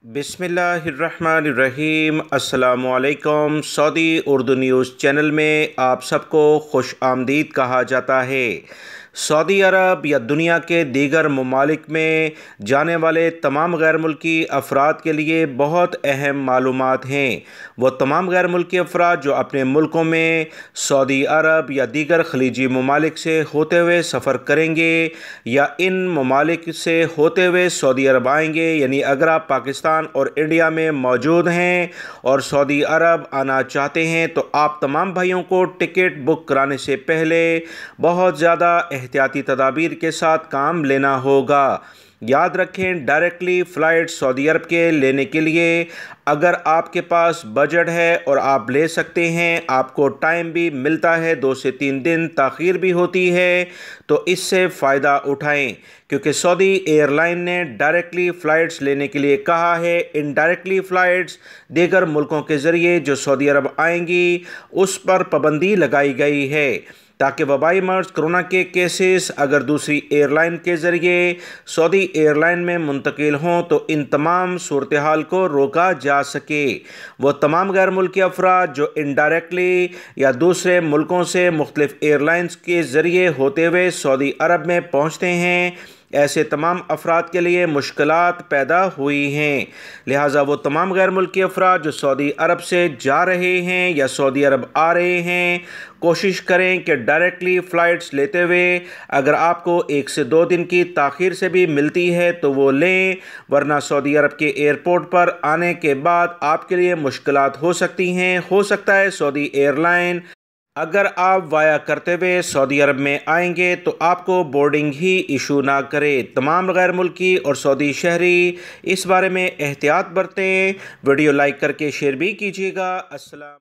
बिस्मिल्लाहिर्रहमानिर्रहीम। अस्सलामुअलैकुम। Saudi Urdu news channel में आप सबको खुश आमदीद कहा जाता है। सऊदी अरब या दुनिया के दीगर ममालिक में जाने वाले तमाम गैर मुल्की अफराद के लिए बहुत अहम मालूमात हैं। वो तमाम गैर मुल्की अफराद जो अपने मुल्कों में सऊदी अरब या दीगर खलीजी ममालिक से होते हुए सफ़र करेंगे या इन ममालिक से होते हुए सऊदी अरब आएंगे, यानी अगर आप पाकिस्तान और इंडिया में मौजूद हैं और सऊदी अरब आना चाहते हैं तो आप तमाम भाइयों को टिकट बुक कराने से पहले बहुत ज़्यादा एहतियाती तदाबीर के साथ काम लेना होगा। याद रखें, डायरेक्टली फ़्लाइट सऊदी अरब के लेने के लिए अगर आपके पास बजट है और आप ले सकते हैं, आपको टाइम भी मिलता है, 2 से 3 दिन ताख़ीर भी होती है, तो इससे फ़ायदा उठाएं क्योंकि सऊदी एयरलाइन ने डायरेक्टली फ़्लाइट्स लेने के लिए कहा है। इनडायरेक्टली फ़्लाइट्स दीगर मुल्कों के ज़रिए जो सऊदी अरब आएंगी उस पर पाबंदी लगाई गई है ताकि वबाई मर्ज़ कोरोना के केसेस अगर दूसरी एयरलाइन के ज़रिए सऊदी एयरलाइन में मुंतकिल हों तो इन तमाम सूरत हाल को रोका जा सके। वो तमाम गैर मुल्की अफराद जो इनडायरेक्टली या दूसरे मुल्कों से मुख्तलिफ एयरलाइंस के ज़रिए होते हुए सऊदी अरब में पहुँचते हैं, ऐसे तमाम अफराद के लिए मुश्किलात पैदा हुई हैं। लिहाजा वो तमाम गैर मुल्की अफराद जो सऊदी अरब से जा रहे हैं या सऊदी अरब आ रहे हैं, कोशिश करें कि डायरेक्टली फ़्लाइट्स लेते हुए अगर आपको 1 से 2 दिन की ताख़ीर से भी मिलती है तो वो लें, वरना सऊदी अरब के एयरपोर्ट पर आने के बाद आपके लिए मुश्किलात हो सकती हैं। हो सकता है सऊदी एयरलाइन अगर आप वाया करते हुए सऊदी अरब में आएंगे तो आपको बोर्डिंग ही इशू ना करे। तमाम गैर मुल्की और सऊदी शहरी इस बारे में एहतियात बरतें। वीडियो लाइक करके शेयर भी कीजिएगा। अस्सलाम।